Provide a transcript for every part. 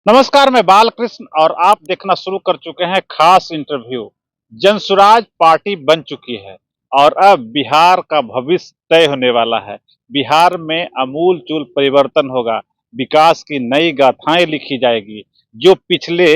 नमस्कार, मैं बालकृष्ण और आप देखना शुरू कर चुके हैं खास इंटरव्यू। जनसुराज पार्टी बन चुकी है और अब बिहार का भविष्य तय होने वाला है। बिहार में आमूल-चूल परिवर्तन होगा, विकास की नई गाथाएं लिखी जाएगी, जो पिछले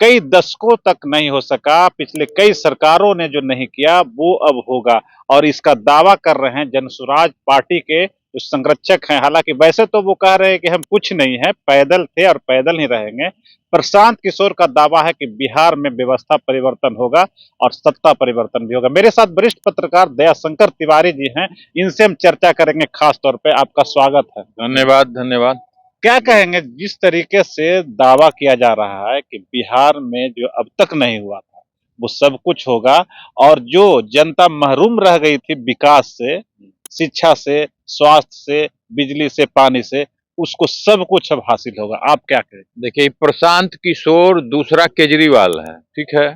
कई दशकों तक नहीं हो सका, पिछले कई सरकारों ने जो नहीं किया, वो अब होगा और इसका दावा कर रहे हैं जनसुराज पार्टी के जो संरक्षक हैं। हालांकि वैसे तो वो कह रहे हैं कि हम कुछ नहीं है, पैदल थे और पैदल ही रहेंगे। प्रशांत किशोर का दावा है कि बिहार में व्यवस्था परिवर्तन होगा और सत्ता परिवर्तन भी होगा। मेरे साथ वरिष्ठ पत्रकार दयाशंकर तिवारी जी हैं, इनसे हम चर्चा करेंगे। खास तौर पे आपका स्वागत है। धन्यवाद धन्यवाद। क्या कहेंगे जिस तरीके से दावा किया जा रहा है कि बिहार में जो अब तक नहीं हुआ था वो सब कुछ होगा और जो जनता महरूम रह गई थी विकास से, शिक्षा से, स्वास्थ्य से, बिजली से, पानी से, उसको सब कुछ अब हासिल होगा। आप क्या कहें? देखिए, प्रशांत किशोर दूसरा केजरीवाल है, ठीक है।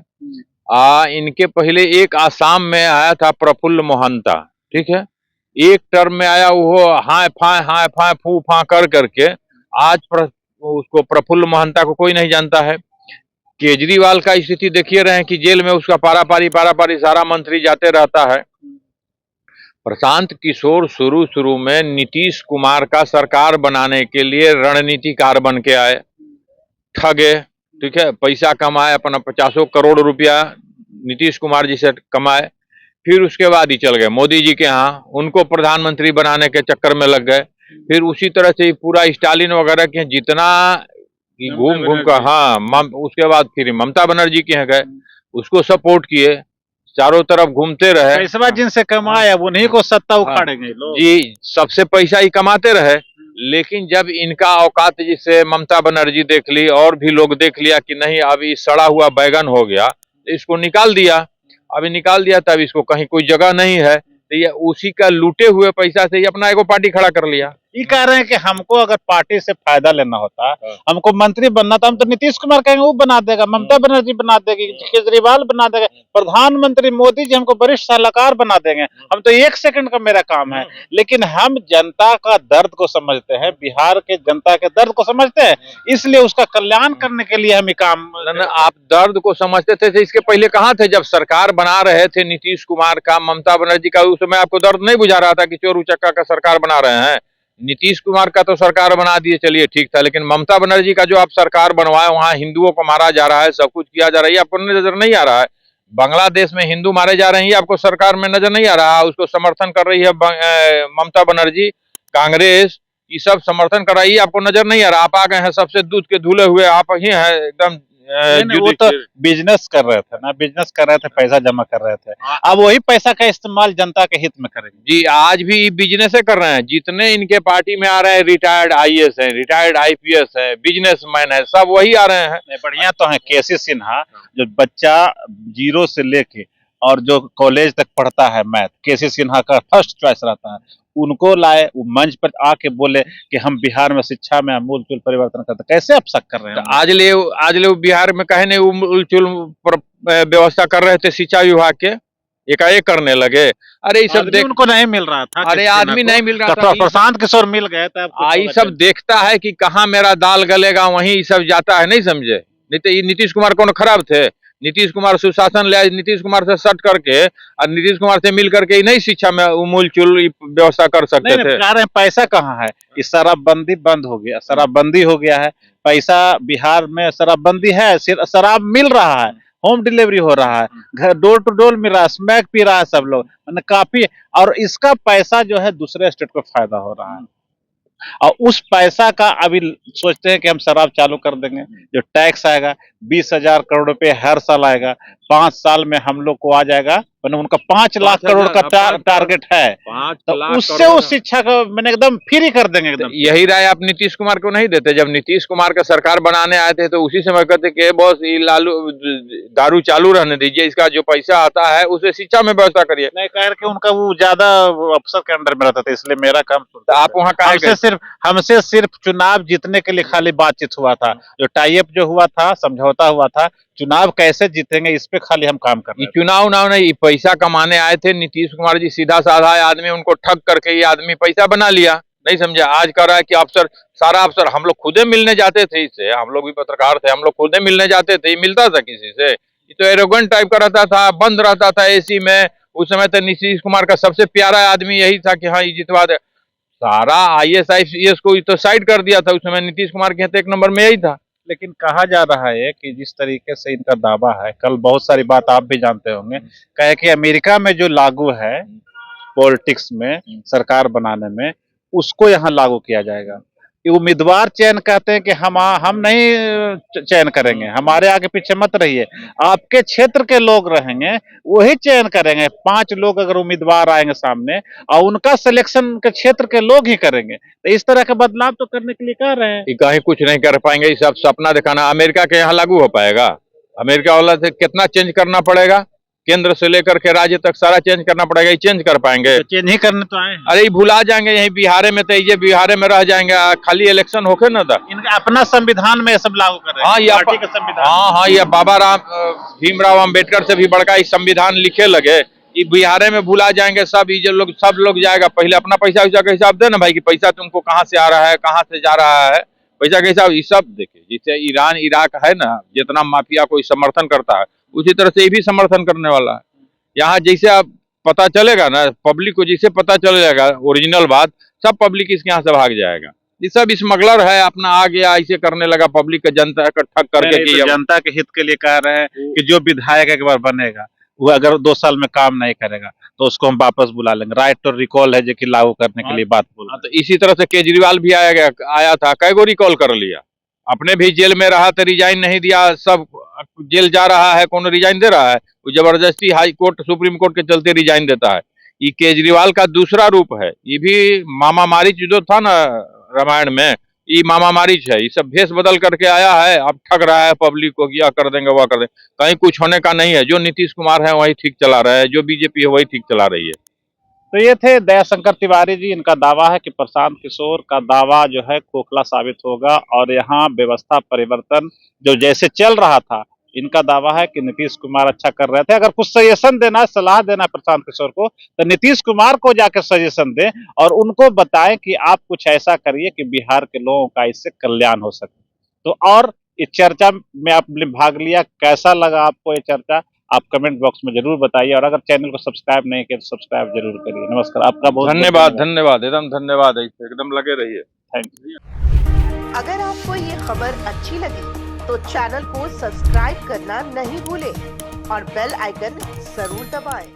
इनके पहले एक आसाम में आया था प्रफुल्ल मोहंता, ठीक है। एक टर्म में आया, वो हाय फाय फू फा कर करके उसको प्रफुल्ल मोहंता को कोई नहीं जानता है। केजरीवाल का स्थिति देखिए रहे हैं कि जेल में उसका पारा पारी सारा मंत्री जाते रहता है। प्रशांत किशोर शुरू शुरू में नीतीश कुमार का सरकार बनाने के लिए रणनीतिकार बन के आए, ठगे, ठीक है, पैसा कमाए, अपना 50 करोड़ रुपया नीतीश कुमार जी से कमाए। फिर उसके बाद ही चल गए मोदी जी के यहाँ, उनको प्रधानमंत्री बनाने के चक्कर में लग गए। फिर उसी तरह से पूरा स्टालिन वगैरह के जितना घूम घूम कर, हाँ, उसके बाद फिर ममता बनर्जी के यहाँ गए, उसको सपोर्ट किए, चारों तरफ घूमते रहे। पैसा जिनसे कमाए अब उन्हीं को सत्ता उखाड़ेंगे लोग। जी, सबसे पैसा ही कमाते रहे। लेकिन जब इनका औकात, जिसे ममता बनर्जी देख ली और भी लोग देख लिया कि नहीं अब ये सड़ा हुआ बैगन हो गया, तो इसको निकाल दिया। अभी निकाल दिया तब इसको कहीं कोई जगह नहीं है, तो ये उसी का लूटे हुए पैसा से ही अपना एगो पार्टी खड़ा कर लिया। ये कह रहे हैं कि हमको अगर पार्टी से फायदा लेना होता, हमको मंत्री बनना था, हम तो नीतीश कुमार कहेंगे वो बना देगा, ममता बनर्जी बना देगी, केजरीवाल बना देगा, प्रधानमंत्री मोदी जी हमको वरिष्ठ सलाहकार बना देंगे, हम तो 1 सेकंड का मेरा काम है। लेकिन हम जनता का दर्द को समझते हैं, बिहार के जनता के दर्द को समझते हैं, इसलिए उसका कल्याण करने के लिए हम ये काम। आप दर्द को समझते थे, इसके पहले कहाँ थे? जब सरकार बना रहे थे नीतीश कुमार का, ममता बनर्जी का, उस समय आपको दर्द नहीं बुझा रहा था कि चोर उचक्का का सरकार बना रहे हैं? नीतीश कुमार का तो सरकार बना दिए, चलिए ठीक था, लेकिन ममता बनर्जी का जो आप सरकार बनवाए, वहां हिंदुओं को मारा जा रहा है, सब कुछ किया जा रहा है, आपको नजर नहीं आ रहा है? बांग्लादेश में हिंदू मारे जा रहे हैं, आपको सरकार में नजर नहीं आ रहा? उसको समर्थन कर रही है ममता बनर्जी, कांग्रेस, ये सब समर्थन कर रही है, आपको नजर नहीं आ रहा? आप आ गए हैं सबसे दूध के धुले हुए, आप ही हैं एकदम। वो तो बिजनेस कर रहे थे ना, बिजनेस कर रहे थे, पैसा जमा कर रहे थे। अब वही पैसा का इस्तेमाल जनता के हित में करेंगे। जी, आज भी बिजनेस कर रहे हैं। जितने इनके पार्टी में आ रहे हैं, रिटायर्ड आईएएस है, रिटायर्ड आईपीएस है, बिजनेसमैन है, सब वही आ रहे हैं। बढ़िया तो है केसी सिन्हा, जो बच्चा जीरो से लेके और जो कॉलेज तक पढ़ता है मैथ, केसी सिन्हा का फर्स्ट चॉइस रहता है। उनको लाए, वो मंच पर आके बोले कि हम बिहार में शिक्षा में आमूल-चूल परिवर्तन करते। कैसे आप शक कर रहे हैं? आज ले बिहार में कहे नहीं आमूल-चूल व्यवस्था कर रहे थे शिक्षा विभाग के, एकाएक करने लगे। अरे ये सब उनको नहीं मिल रहा था। अरे आदमी नहीं मिल रहा था, प्रशांत किशोर मिल गए थे। ये सब देखता है कि कहाँ मेरा दाल गलेगा, वहीं सब जाता है, नहीं समझे? नहीं तो ये नीतीश कुमार कौन खराब थे? नीतीश कुमार सुशासन ले, नीतीश कुमार से सट करके और नीतीश कुमार से मिल करके नहीं शिक्षा में मूल-चूल व्यवस्था कर सकते थे। कह रहे हैं पैसा कहाँ है? कि शराबबंदी बंद हो गया, शराबबंदी हो गया है, पैसा बिहार में शराबबंदी है, शराब मिल रहा है, होम डिलीवरी हो रहा है, घर डोर टू डोर मिल रहा है, स्मैक पी रहा है सब लोग, मतलब काफी। और इसका पैसा जो है दूसरे स्टेट को फायदा हो रहा है और उस पैसा का अभी सोचते हैं कि हम शराब चालू कर देंगे। जो टैक्स आएगा 20,000 करोड़ रुपए हर साल आएगा, 5 साल में हम लोग को आ जाएगा, उनका 5 लाख करोड़ का टारगेट है, तो उससे उस शिक्षा को मैंने एकदम फ्री कर देंगे एकदम। यही राय आप नीतीश कुमार को नहीं देते? जब नीतीश कुमार का सरकार बनाने आए थे तो उसी समय कहते कि बॉस ये दारू चालू रहने दीजिए, इसका जो पैसा आता है उसे शिक्षा में व्यवस्था करिए। नहीं, कह के उनका वो ज्यादा अफसर के अंडर में रहता था, इसलिए मेरा काम तो आप वहाँ हमसे सिर्फ चुनाव जीतने के लिए खाली बातचीत हुआ था, जो टाई अप जो हुआ था, समझौता हुआ था, चुनाव कैसे जीतेंगे इस पे खाली हम काम कर रहे हैं। चुनाव नहीं, पैसा कमाने आए थे नीतीश कुमार जी, सीधा साधा आदमी, उनको ठग करके ये आदमी पैसा बना लिया। नहीं समझे। आज कह रहा है कि अफसर, सारा अफसर, हम लोग खुदे मिलने जाते थे इससे, हम लोग भी पत्रकार थे, हम लोग खुदे मिलने जाते थे, मिलता था किसी से? ये तो एरोगेंट टाइप का रहता था, बंद रहता था एसी में। उस समय तो नीतीश कुमार का सबसे प्यारा आदमी यही था कि हाँ ये जितवा दे। सारा IAS IPS को तो साइड कर दिया था उस समय, नीतीश कुमार के 1 नंबर में यही था। लेकिन कहा जा रहा है कि जिस तरीके से इनका दावा है, कल बहुत सारी बात आप भी जानते होंगे, कहे कि अमेरिका में जो लागू है पॉलिटिक्स में, सरकार बनाने में, उसको यहाँ लागू किया जाएगा। कि उम्मीदवार चयन कहते हैं कि हम नहीं चयन करेंगे, हमारे आगे पीछे मत रहिए, आपके क्षेत्र के लोग रहेंगे वही चयन करेंगे। 5 लोग अगर उम्मीदवार आएंगे सामने और उनका सिलेक्शन के क्षेत्र के लोग ही करेंगे, तो इस तरह का बदलाव तो करने के लिए कह रहे हैं। कि कहीं कुछ नहीं कर पाएंगे, ये सब सपना दिखाना। अमेरिका के यहाँ लागू हो पाएगा? अमेरिका वाला से कितना चेंज करना पड़ेगा, केंद्र से लेकर के राज्य तक सारा चेंज करना पड़ेगा, ये चेंज कर पाएंगे? तो चेंज ही करने तो आए हैं। अरे ये भुला जाएंगे, यही बिहार में, तो ये बिहार में रह जाएंगे, खाली इलेक्शन होके ना था। इनका अपना संविधान में ये सब लागू कर रहे हैं। हाँ, ये पार्टी का संविधान। हाँ, ये बाबा भीमराव अम्बेडकर से भी बड़का इस संविधान लिखे लगे। ये बिहार में भुला जाएंगे सब, ये जो लोग, सब लोग जाएगा। पहले अपना पैसा वैसा का हिसाब दे ना भाई, कि पैसा तुमको कहाँ से आ रहा है, कहाँ से जा रहा है, पैसा का हिसाब। ये सब देखिए, जैसे ईरान इराक है ना, जितना माफिया कोई समर्थन करता है, उसी तरह से ये भी समर्थन करने वाला है। यहाँ जैसे आप पता चलेगा ना, पब्लिक को जैसे पता चलेगा ओरिजिनल बात, सब पब्लिक इसके यहाँ से भाग जाएगा। ये सब स्मगलर है, अपना आ गया ऐसे करने लगा, पब्लिक का जनता का ठग करके। तो जनता के हित के लिए कह रहे हैं कि जो विधायक एक बार बनेगा वो अगर 2 साल में काम नहीं करेगा तो उसको हम वापस बुला लेंगे। राइट टू रिकॉल है जो कि लागू करने के लिए बात बोल। तो इसी तरह से केजरीवाल भी आया था, कई गो रिकॉल कर लिया। अपने भी जेल में रहा तो रिजाइन नहीं दिया, सब जेल जा रहा है, कौन रिजाइन दे रहा है? वो जबरदस्ती हाई कोर्ट सुप्रीम कोर्ट के चलते रिजाइन देता है। ये केजरीवाल का दूसरा रूप है। ये भी मामा मारिच जो था ना रामायण में, ये मामा मारिच है। ये सब भेष बदल करके आया है, अब ठग रहा है पब्लिक को, यह कर देंगे वह कर देंगे। कहीं कुछ होने का नहीं है। जो नीतीश कुमार है वही ठीक चला रहा है, जो बीजेपी है वही ठीक चला रही है। तो ये थे दयाशंकर तिवारी जी। इनका दावा है कि प्रशांत किशोर का दावा जो है खोखला साबित होगा और यहाँ व्यवस्था परिवर्तन जो जैसे चल रहा था, इनका दावा है कि नीतीश कुमार अच्छा कर रहे थे। अगर कुछ सजेशन देना है, सलाह देना है प्रशांत किशोर को, तो नीतीश कुमार को जाकर सजेशन दें और उनको बताएं कि आप कुछ ऐसा करिए कि बिहार के लोगों का इससे कल्याण हो सके। तो और इस चर्चा में आपने भाग लिया, कैसा लगा आपको ये चर्चा, आप कमेंट बॉक्स में जरूर बताइए। और अगर चैनल को सब्सक्राइब नहीं किया तो सब्सक्राइब जरूर करिए। नमस्कार, आपका बहुत धन्यवाद। धन्यवाद, एकदम धन्यवाद। एकदम लगे रहिए। Thank you. अगर आपको ये खबर अच्छी लगी तो चैनल को सब्सक्राइब करना नहीं भूलें और बेल आइकन जरूर दबाएं।